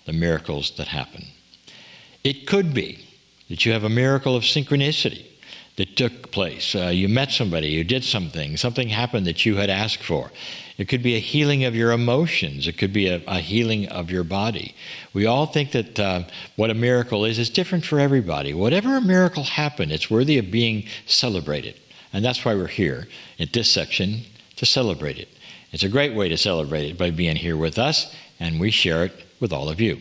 the miracles that happen. It could be that you have a miracle of synchronicity that took place. You met somebody, you did something happened that you had asked for. It could be a healing of your emotions. It could be a healing of your body. We all think that what a miracle is different for everybody. Whatever a miracle happened, it's worthy of being celebrated. And that's why we're here in this section, to celebrate it. It's a great way to celebrate it by being here with us, and we share it with all of you.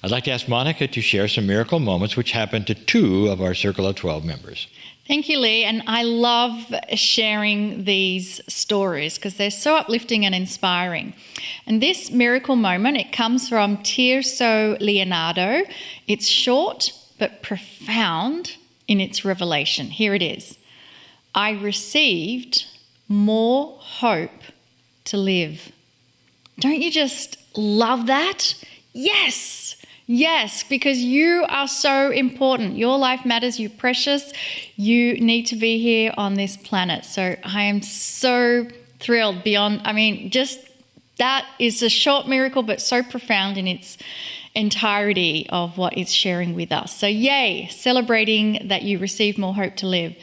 I'd like to ask Monica to share some miracle moments which happened to 2 of our Circle of 12 members. Thank you, Lee. And I love sharing these stories because they're so uplifting and inspiring. And this miracle moment, it comes from Tirso Leonardo. It's short but profound in its revelation. Here it is. I received more hope to live. Don't you just love that? Yes. Yes, because you are so important. Your life matters. You're precious. You need to be here on this planet. So I am so thrilled just that is a short miracle, but so profound in its entirety of what it's sharing with us. So yay, celebrating that you received more hope to live.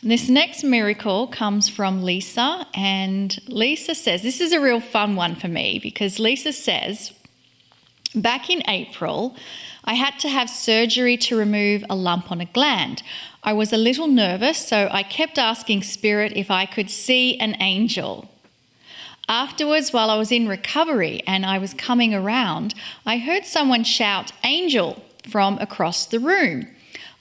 This next miracle comes from Lisa, and Lisa says, this is a real fun one for me because Lisa says, back in April, I had to have surgery to remove a lump on a gland. I was a little nervous, so I kept asking Spirit if I could see an angel. Afterwards, while I was in recovery and I was coming around, I heard someone shout, "Angel," from across the room.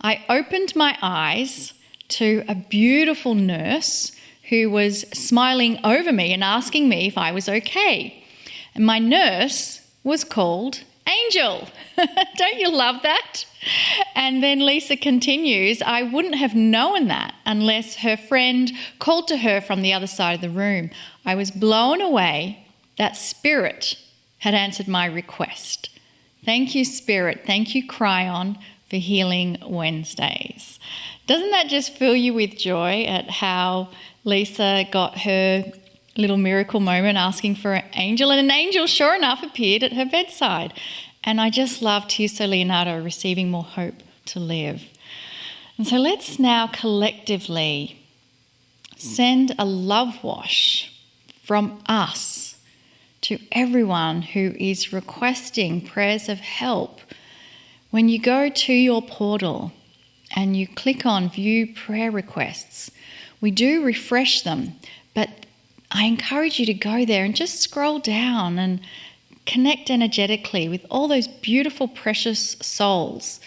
I opened my eyes to a beautiful nurse who was smiling over me and asking me if I was okay. And my nurse was called Angel. Don't you love that? And then Lisa continues, I wouldn't have known that unless her friend called to her from the other side of the room. I was blown away that Spirit had answered my request. Thank you, Spirit. Thank you, Kryon, for Healing Wednesdays. Doesn't that just fill you with joy at how Lisa got her little miracle moment asking for an angel, and an angel sure enough appeared at her bedside. And I just love Tirso Leonardo receiving more hope to live. And so let's now collectively send a love wash from us to everyone who is requesting prayers of help. When you go to your portal and you click on View Prayer Requests, we do refresh them, but I encourage you to go there and just scroll down and connect energetically with all those beautiful, precious souls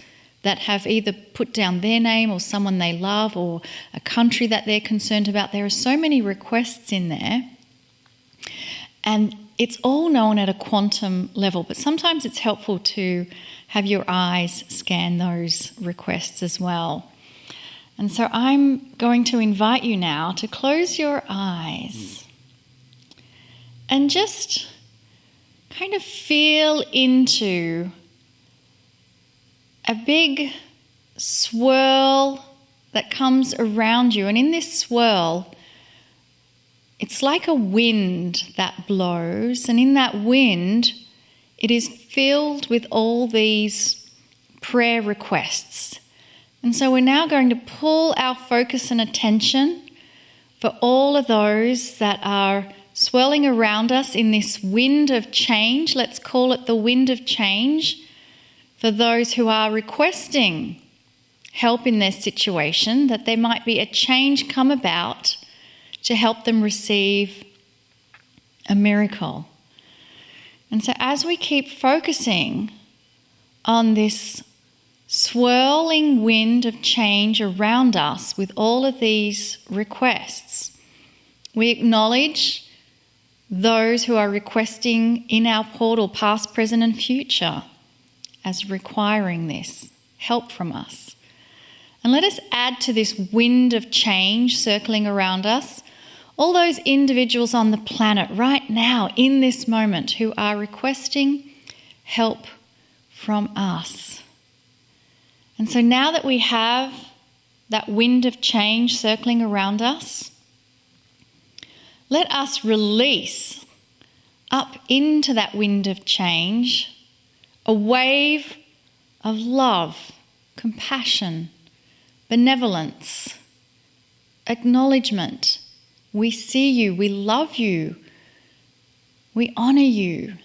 that have either put down their name or someone they love or a country that they're concerned about. There are so many requests in there. And it's all known at a quantum level, but sometimes it's helpful to have your eyes scan those requests as well. And so I'm going to invite you now to close your eyes and just kind of feel into a big swirl that comes around you. And in this swirl, it's like a wind that blows. And in that wind, it is filled with all these prayer requests. And so we're now going to pull our focus and attention for all of those that are swirling around us in this wind of change. Let's call it the wind of change for those who are requesting help in their situation, that there might be a change come about to help them receive a miracle. And so as we keep focusing on this swirling wind of change around us with all of these requests, we acknowledge those who are requesting in our portal, past, present and future, as requiring this help from us. And let us add to this wind of change circling around us all those individuals on the planet right now in this moment who are requesting help from us. And so now that we have that wind of change circling around us, let us release up into that wind of change a wave of love, compassion, benevolence, acknowledgement. We see you, we love you, we honor you.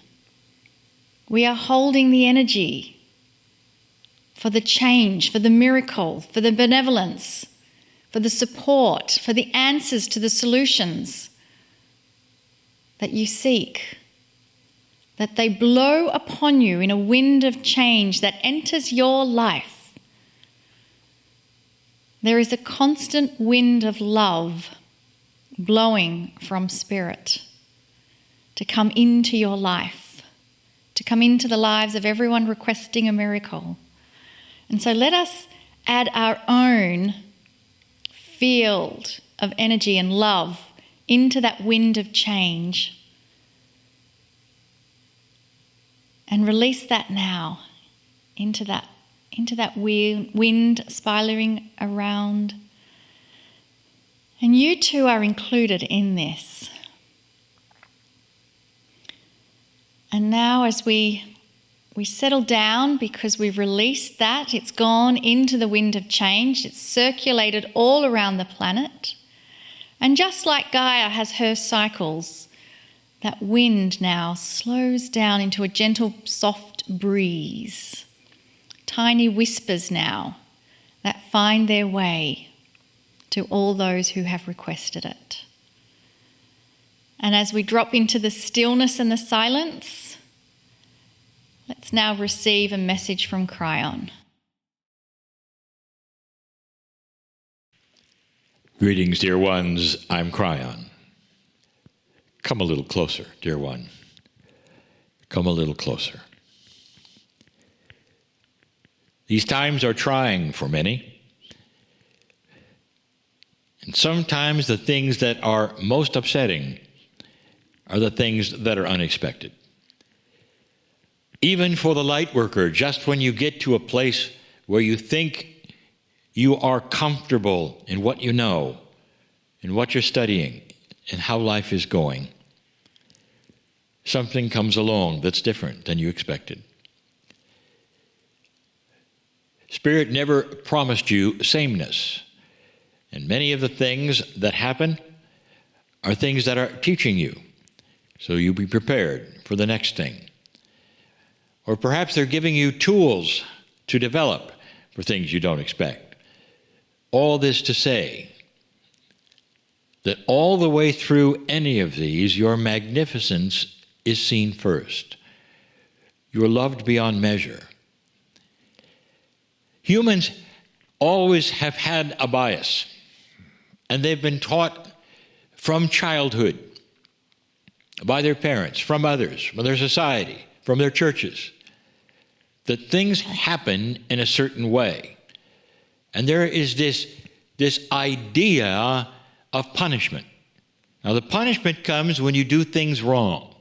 We are holding the energy for the change, for the miracle, for the benevolence, for the support, for the answers to the solutions that you seek. That they blow upon you in a wind of change that enters your life. There is a constant wind of love blowing from Spirit to come into your life, to come into the lives of everyone requesting a miracle. And so let us add our own field of energy and love into that wind of change. And release that now into that wind spiraling around. And you too are included in this. And now as we settle down, because we've released that, it's gone into the wind of change, it's circulated all around the planet. And just like Gaia has her cycles, that wind now slows down into a gentle, soft breeze. Tiny whispers now that find their way to all those who have requested it. And as we drop into the stillness and the silence, let's now receive a message from Kryon. Greetings, dear ones. I'm Kryon. Come a little closer, dear one. Come a little closer. These times are trying for many. And sometimes the things that are most upsetting are the things that are unexpected. Even for the light worker, just when you get to a place where you think you are comfortable in what you know, in what you're studying, and how life is going, something comes along that's different than you expected. Spirit never promised you sameness. And many of the things that happen are things that are teaching you. So you be prepared for the next thing. Or perhaps they're giving you tools to develop for things you don't expect. All this to say that all the way through any of these, your magnificence is seen first. You're loved beyond measure. Humans always have had a bias, and they've been taught from childhood by their parents, from others, from their society, from their churches, that things happen in a certain way. And there is this idea of punishment. Now, the punishment comes when you do things wrong.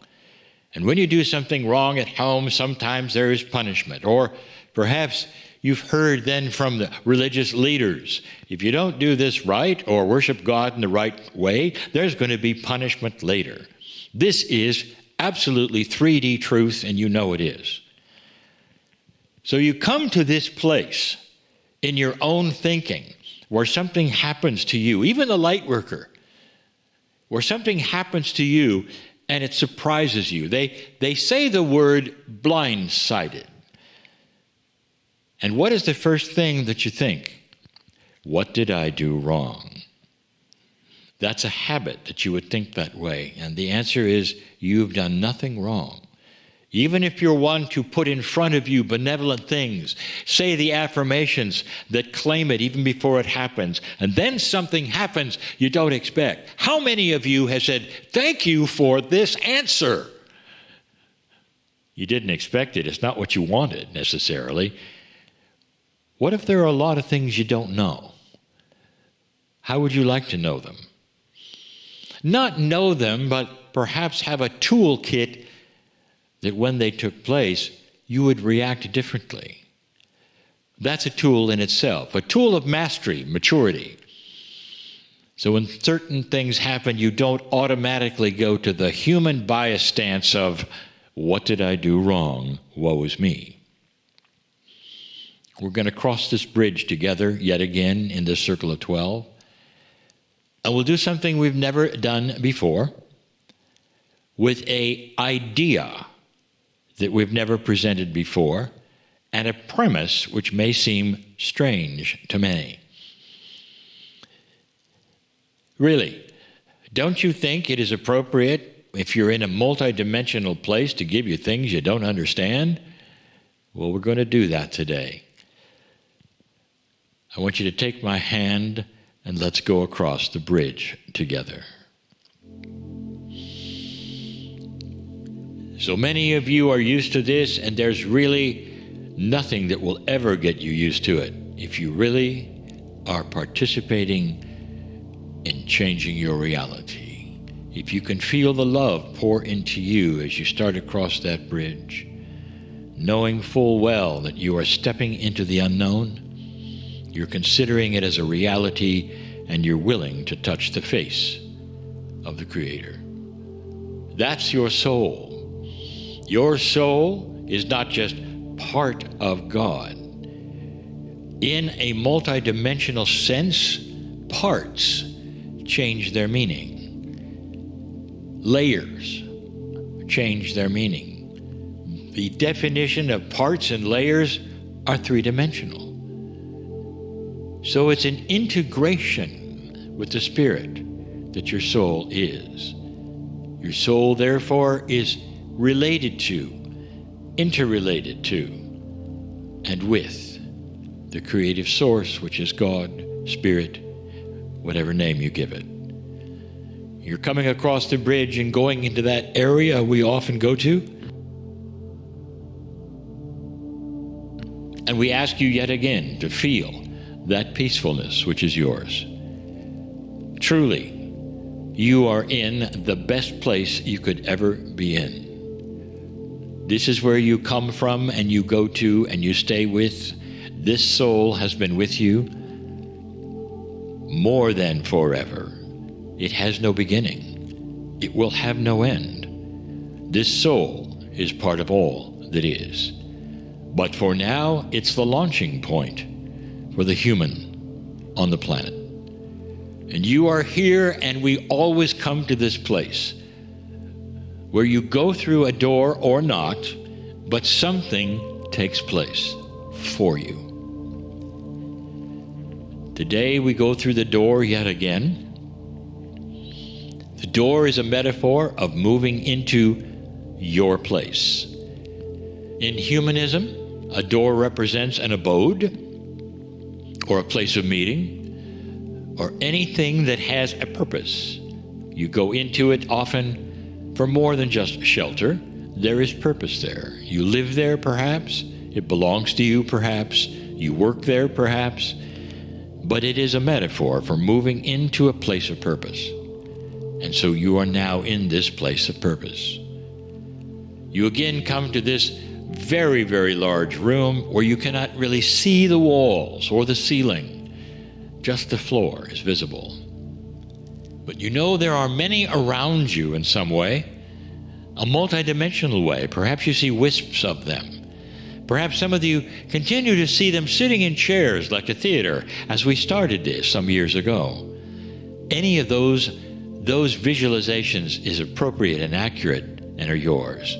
And when you do something wrong at home, sometimes there is punishment. Or perhaps you've heard then from the religious leaders, if you don't do this right or worship God in the right way, there's going to be punishment later. This is absolutely 3D truth, and you know it is. So you come to this place in your own thinking where something happens to you, even the light worker, where something happens to you and it surprises you. They say the word blindsided. And what is the first thing that you think? What did I do wrong? That's a habit that you would think that way. And the answer is, you've done nothing wrong. Even if you're one to put in front of you benevolent things, say the affirmations that claim it even before it happens, and then something happens you don't expect. How many of you have said, thank you for this answer? You didn't expect it. It's not what you wanted necessarily. What if there are a lot of things you don't know? How would you like to know them? Not know them, but perhaps have a toolkit that when they took place, you would react differently. That's a tool in itself, a tool of mastery, maturity. So when certain things happen, you don't automatically go to the human bias stance of, What did I do wrong? Woe is me. We're going to cross this bridge together yet again in this circle of 12. And we'll do something we've never done before with an idea that we've never presented before and a premise which may seem strange to many. Really, don't you think it is appropriate if you're in a multidimensional place to give you things you don't understand? Well, we're going to do that today. I want you to take my hand and let's go across the bridge together. So many of you are used to this, and there's really nothing that will ever get you used to it if you really are participating in changing your reality. If you can feel the love pour into you as you start across that bridge, knowing full well that you are stepping into the unknown, you're considering it as a reality, and you're willing to touch the face of the Creator. That's your soul. Your soul is not just part of God. In a multidimensional sense, parts change their meaning. Layers change their meaning. The definition of parts and layers are three-dimensional. So it's an integration with the Spirit that your soul is. Your soul, therefore, is related to, interrelated to, and with the creative source, which is God, Spirit, whatever name you give it. You're coming across the bridge and going into that area we often go to. And we ask you yet again to feel that peacefulness which is yours. Truly, you are in the best place you could ever be in. This is where you come from and you go to and you stay with. This soul has been with you more than forever. It has no beginning. It will have no end. This soul is part of all that is. But for now, it's the launching point for the human on the planet. And you are here, and we always come to this place where you go through a door or not, but something takes place for you. Today we go through the door yet again. The door is a metaphor of moving into your place. In humanism, a door represents an abode or a place of meeting or anything that has a purpose. You go into it often for more than just shelter. There is purpose there. You live there, perhaps. It belongs to you, perhaps. You work there, perhaps. But it is a metaphor for moving into a place of purpose. And so you are now in this place of purpose. You again come to this very, very large room where you cannot really see the walls or the ceiling. Just the floor is visible. But you know there are many around you in some way, a multidimensional way. Perhaps you see wisps of them. Perhaps some of you continue to see them sitting in chairs like a theater, as we started this some years ago. Any of those visualizations is appropriate and accurate and are yours.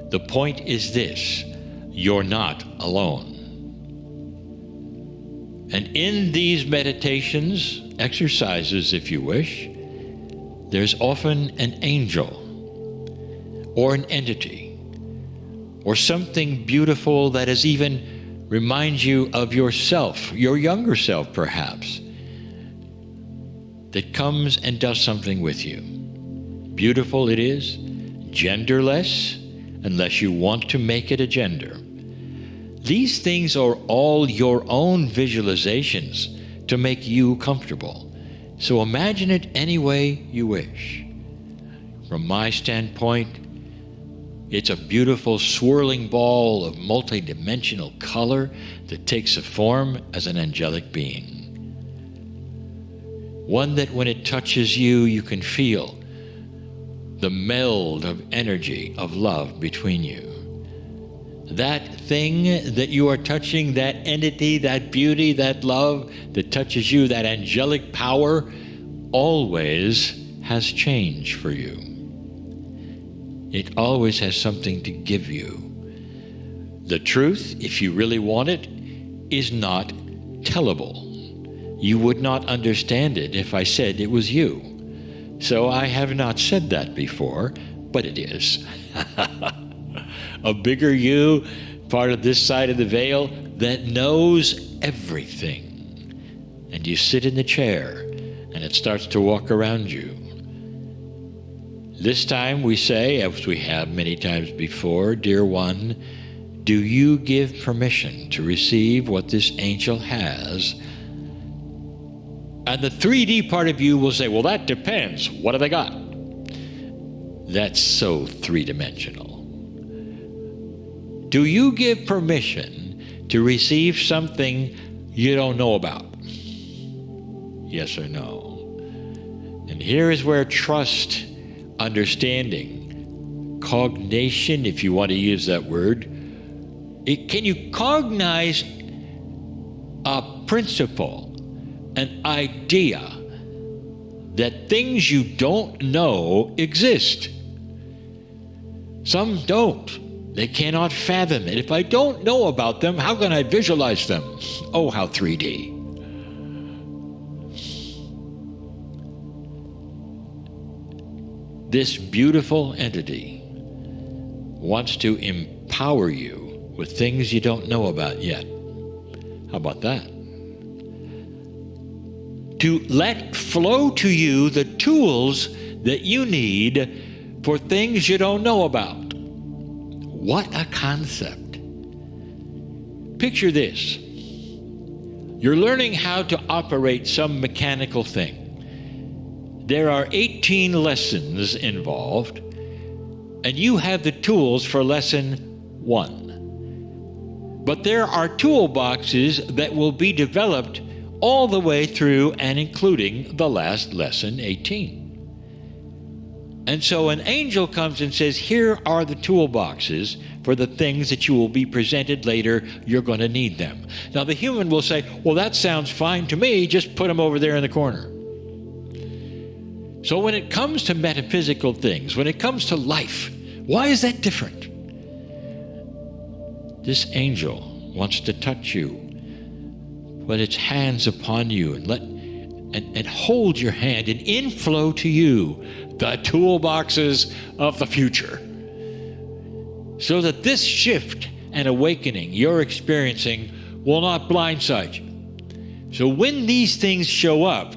The point is this: you're not alone. And in these meditations, exercises if you wish, there's often an angel or an entity or something beautiful that is even reminds you of yourself, your younger self perhaps, that comes and does something with you. Beautiful it is, genderless, unless you want to make it a gender. These things are all your own visualizations to make you comfortable. So imagine it any way you wish. From my standpoint, it's a beautiful swirling ball of multidimensional color that takes a form as an angelic being. One that when it touches you, you can feel the meld of energy, of love between you. That thing that you are touching, that entity, that beauty, that love that touches you, that angelic power, always has change for you. It always has something to give you. The truth, if you really want it, is not tellable. You would not understand it if I said it was you. So I have not said that before, but it is. A bigger you, part of this side of the veil, that knows everything. And you sit in the chair, and it starts to walk around you. This time we say, as we have many times before, dear one, do you give permission to receive what this angel has? And the 3D part of you will say, well, that depends. What have they got? That's so three-dimensional. Do you give permission to receive something you don't know about? Yes or no? And here is where trust, understanding, cognation, if you want to use that word, can you cognize a principle, an idea that things you don't know exist? Some don't. They cannot fathom it. If I don't know about them, how can I visualize them? Oh, how 3D. This beautiful entity wants to empower you with things you don't know about yet. How about that? To let flow to you the tools that you need for things you don't know about. What a concept. Picture this. You're learning how to operate some mechanical thing. There are 18 lessons involved, and you have the tools for lesson 1. But there are toolboxes that will be developed all the way through and including the last lesson, 18. And so an angel comes and says, here are the toolboxes for the things that you will be presented later. You're going to need them. Now the human will say, well, that sounds fine to me. Just put them over there in the corner. So when it comes to metaphysical things, when it comes to life, why is that different? This angel wants to touch you, put its hands upon you and hold your hand and inflow to you the toolboxes of the future, so that this shift and awakening you're experiencing will not blindside you. So when these things show up,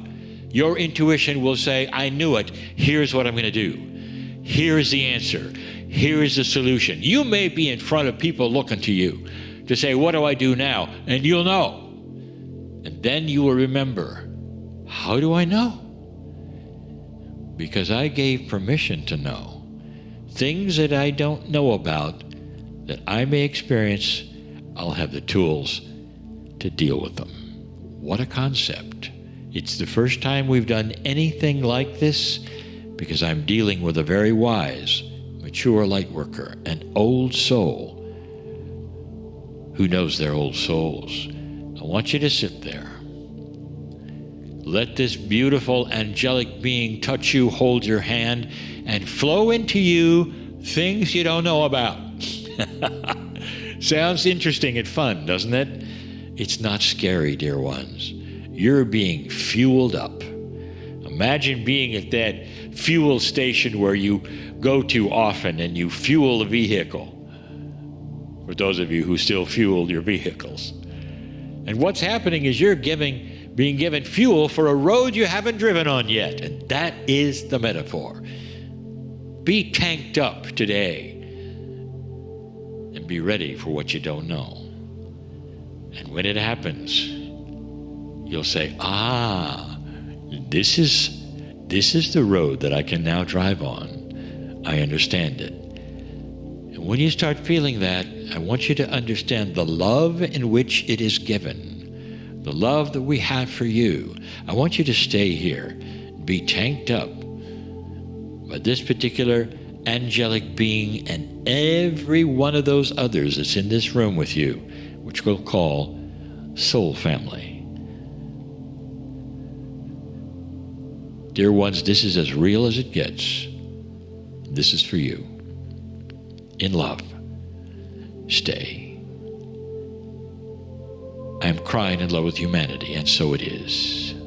your intuition will say, I knew it. Here's what I'm going to do. Here's the answer. Here is the solution. You may be in front of people looking to you to say, what do I do now? And you'll know. And then you will remember, how do I know? Because I gave permission to know. Things that I don't know about, that I may experience, I'll have the tools to deal with them. What a concept. It's the first time we've done anything like this, because I'm dealing with a very wise, mature light worker, an old soul who knows their old souls. I want you to sit there. Let this beautiful angelic being touch you, hold your hand, and flow into you things you don't know about. Sounds interesting and fun, doesn't it? It's not scary, dear ones. You're being fueled up. Imagine being at that fuel station where you go to often and you fuel a vehicle. For those of you who still fuel your vehicles. And what's happening is you're being given fuel for a road you haven't driven on yet. And that is the metaphor. Be tanked up today and be ready for what you don't know. And when it happens, you'll say, this is the road that I can now drive on. I understand it. And when you start feeling that, I want you to understand the love in which it is given, the love that we have for you. I want you to stay here, be tanked up, but this particular angelic being and every one of those others that's in this room with you, which we'll call soul family. Dear ones, this is as real as it gets. This is for you. In love, stay. I am Kryon in love with humanity, and so it is.